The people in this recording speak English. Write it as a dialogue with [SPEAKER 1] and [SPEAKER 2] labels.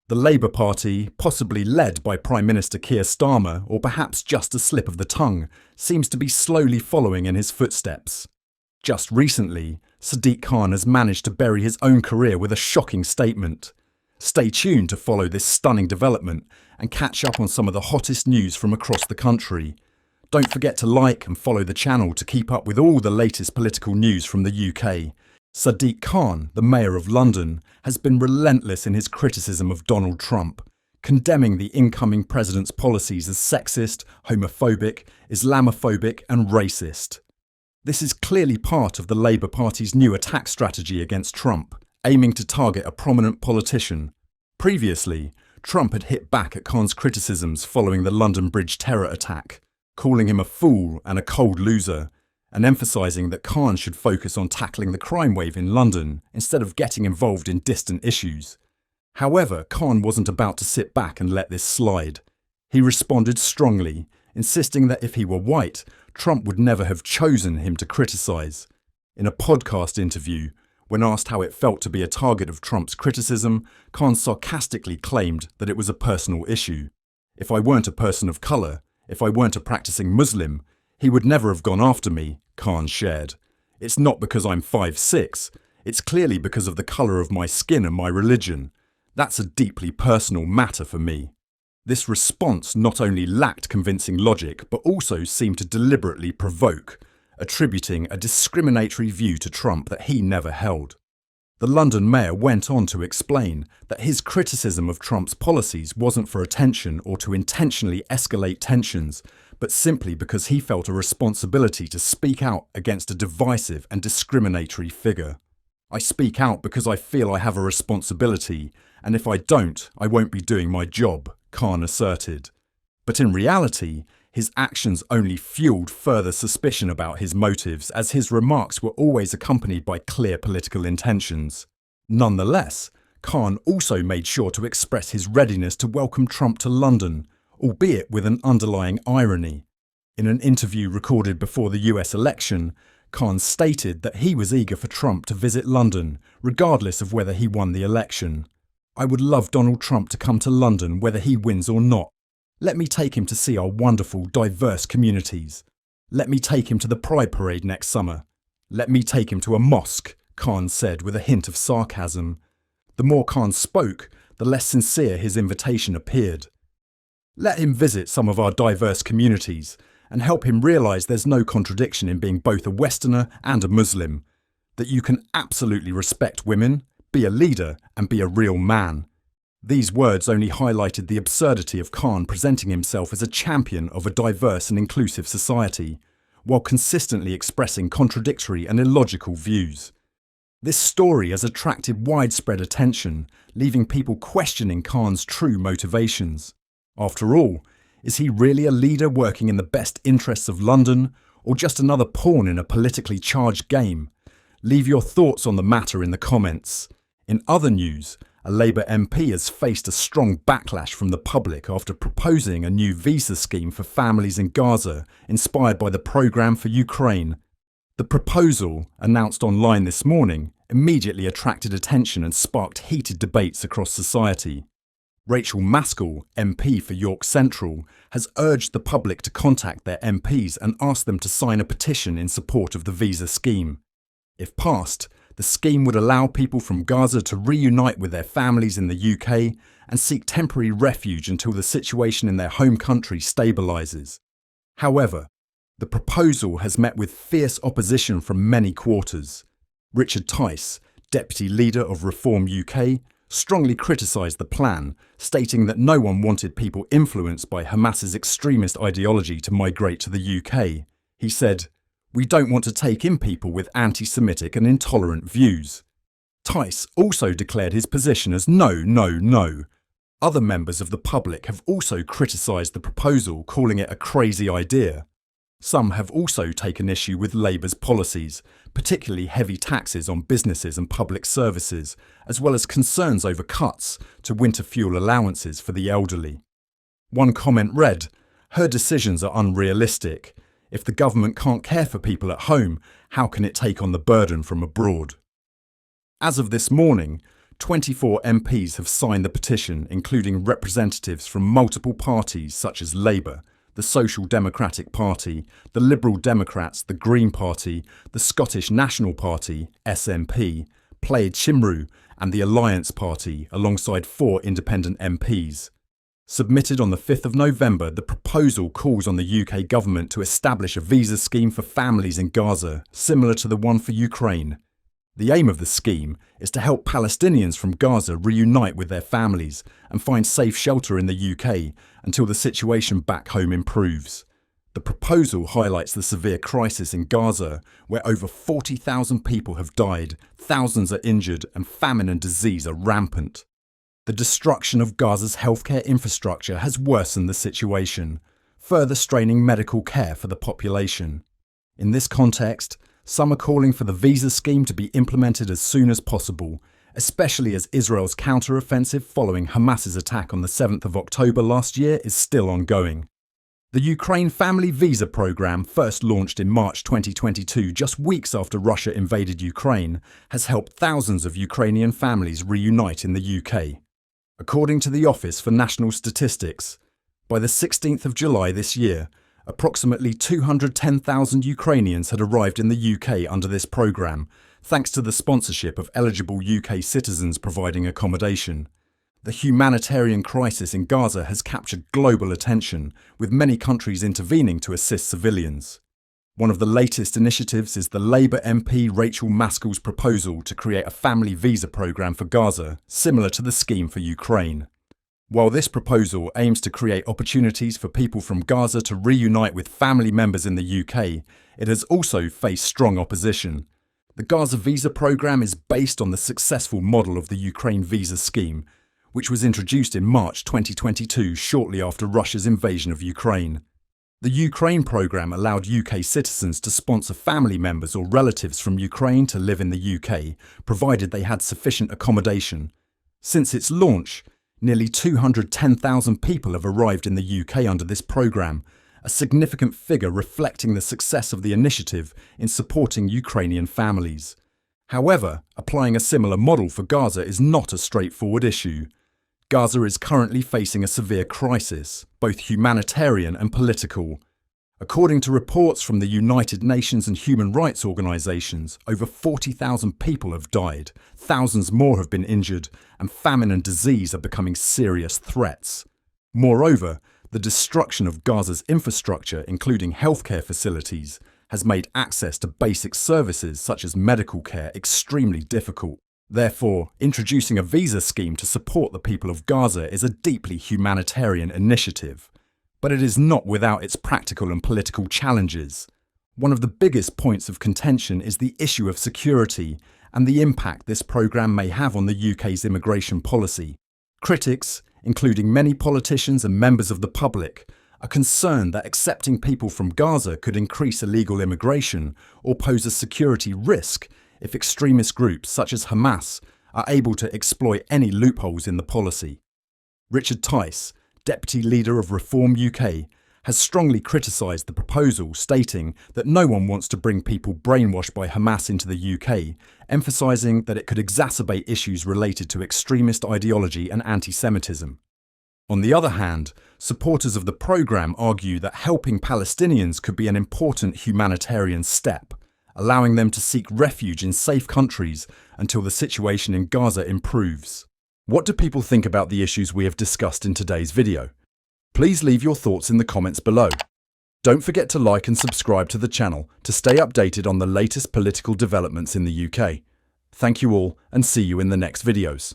[SPEAKER 1] The Labour Party, possibly led by Prime Minister Keir Starmer, or perhaps just a slip of the tongue, seems to be slowly following in his footsteps. Just recently, Sadiq Khan has managed to bury his own career with a shocking statement. Stay tuned to follow this stunning development and catch up on some of the hottest news from across the country. Don't forget to like and follow the channel to keep up with all the latest political news from the UK. Sadiq Khan, the Mayor of London, has been relentless in his criticism of Donald Trump, condemning the incoming president's policies as sexist, homophobic, Islamophobic and racist. This is clearly part of the Labour Party's new attack strategy against Trump, aiming to target a prominent politician. Previously, Trump had hit back at Khan's criticisms following the London Bridge terror attack, calling him a fool and a cold loser, and emphasising that Khan should focus on tackling the crime wave in London instead of getting involved in distant issues. However, Khan wasn't about to sit back and let this slide. He responded strongly, insisting that if he were white, Trump would never have chosen him to criticise. In a podcast interview, when asked how it felt to be a target of Trump's criticism, Khan sarcastically claimed that it was a personal issue. "If I weren't a person of colour, if I weren't a practicing Muslim, he would never have gone after me," Khan shared. "It's not because I'm 5'6", it's clearly because of the colour of my skin and my religion. That's a deeply personal matter for me." This response not only lacked convincing logic, but also seemed to deliberately provoke, attributing a discriminatory view to Trump that he never held. The London mayor went on to explain that his criticism of Trump's policies wasn't for attention or to intentionally escalate tensions, but simply because he felt a responsibility to speak out against a divisive and discriminatory figure. "I speak out because I feel I have a responsibility, and if I don't, I won't be doing my job," Khan asserted. But in reality, his actions only fueled further suspicion about his motives, as his remarks were always accompanied by clear political intentions. Nonetheless, Khan also made sure to express his readiness to welcome Trump to London, albeit with an underlying irony. In an interview recorded before the US election, Khan stated that he was eager for Trump to visit London, regardless of whether he won the election. "I would love Donald Trump to come to London whether he wins or not. Let me take him to see our wonderful, diverse communities. Let me take him to the Pride Parade next summer. Let me take him to a mosque," Khan said with a hint of sarcasm. The more Khan spoke, the less sincere his invitation appeared. Let him visit some of our diverse communities and help him realise there's no contradiction in being both a Westerner and a Muslim, that you can absolutely respect women, be a leader and be a real man. These words only highlighted the absurdity of Khan presenting himself as a champion of a diverse and inclusive society, while consistently expressing contradictory and illogical views. This story has attracted widespread attention, leaving people questioning Khan's true motivations. After all, is he really a leader working in the best interests of London, or just another pawn in a politically charged game? Leave your thoughts on the matter in the comments. In other news, a Labour MP has faced a strong backlash from the public after proposing a new visa scheme for families in Gaza, inspired by the programme for Ukraine. The proposal, announced online this morning, immediately attracted attention and sparked heated debates across society. Rachel Maskell, MP for York Central, has urged the public to contact their MPs and ask them to sign a petition in support of the visa scheme. If passed, the scheme would allow people from Gaza to reunite with their families in the UK and seek temporary refuge until the situation in their home country stabilises. However, the proposal has met with fierce opposition from many quarters. Richard Tice, Deputy Leader of Reform UK, strongly criticised the plan, stating that no one wanted people influenced by Hamas's extremist ideology to migrate to the UK. He said, "We don't want to take in people with anti-Semitic and intolerant views." Tice also declared his position as no, no, no. Other members of the public have also criticised the proposal, calling it a crazy idea. Some have also taken issue with Labour's policies, particularly heavy taxes on businesses and public services, as well as concerns over cuts to winter fuel allowances for the elderly. One comment read, "Her decisions are unrealistic. If the government can't care for people at home, how can it take on the burden from abroad?" As of this morning, 24 MPs have signed the petition, including representatives from multiple parties such as Labour, the Social Democratic Party, the Liberal Democrats, the Green Party, the Scottish National Party, SNP, Plaid Cymru, and the Alliance Party, alongside 4 independent MPs. Submitted on the 5th of November, the proposal calls on the UK government to establish a visa scheme for families in Gaza, similar to the one for Ukraine. The aim of the scheme is to help Palestinians from Gaza reunite with their families and find safe shelter in the UK until the situation back home improves. The proposal highlights the severe crisis in Gaza, where over 40,000 people have died, thousands are injured, and famine and disease are rampant. The destruction of Gaza's healthcare infrastructure has worsened the situation, further straining medical care for the population. In this context, some are calling for the visa scheme to be implemented as soon as possible, especially as Israel's counter-offensive following Hamas's attack on the 7th of October last year is still ongoing. The Ukraine Family Visa Programme, first launched in March 2022, just weeks after Russia invaded Ukraine, has helped thousands of Ukrainian families reunite in the UK. According to the Office for National Statistics, by the 16th of July this year, approximately 210,000 Ukrainians had arrived in the UK under this programme, thanks to the sponsorship of eligible UK citizens providing accommodation. The humanitarian crisis in Gaza has captured global attention, with many countries intervening to assist civilians. One of the latest initiatives is the Labour MP Rachel Maskell's proposal to create a family visa programme for Gaza, similar to the scheme for Ukraine. While this proposal aims to create opportunities for people from Gaza to reunite with family members in the UK, it has also faced strong opposition. The Gaza visa programme is based on the successful model of the Ukraine visa scheme, which was introduced in March 2022, shortly after Russia's invasion of Ukraine. The Ukraine programme allowed UK citizens to sponsor family members or relatives from Ukraine to live in the UK, provided they had sufficient accommodation. Since its launch, nearly 210,000 people have arrived in the UK under this programme, a significant figure reflecting the success of the initiative in supporting Ukrainian families. However, applying a similar model for Gaza is not a straightforward issue. Gaza is currently facing a severe crisis, both humanitarian and political. According to reports from the United Nations and human rights organisations, over 40,000 people have died, thousands more have been injured, and famine and disease are becoming serious threats. Moreover, the destruction of Gaza's infrastructure, including healthcare facilities, has made access to basic services such as medical care extremely difficult. Therefore, introducing a visa scheme to support the people of Gaza is a deeply humanitarian initiative. But it is not without its practical and political challenges. One of the biggest points of contention is the issue of security and the impact this programme may have on the UK's immigration policy. Critics, including many politicians and members of the public, are concerned that accepting people from Gaza could increase illegal immigration or pose a security risk if extremist groups such as Hamas are able to exploit any loopholes in the policy. Richard Tice, Deputy Leader of Reform UK, has strongly criticised the proposal, stating that no one wants to bring people brainwashed by Hamas into the UK, emphasising that it could exacerbate issues related to extremist ideology and anti-Semitism. On the other hand, supporters of the programme argue that helping Palestinians could be an important humanitarian step, allowing them to seek refuge in safe countries until the situation in Gaza improves. What do people think about the issues we have discussed in today's video? Please leave your thoughts in the comments below. Don't forget to like and subscribe to the channel to stay updated on the latest political developments in the UK. Thank you all, and see you in the next videos.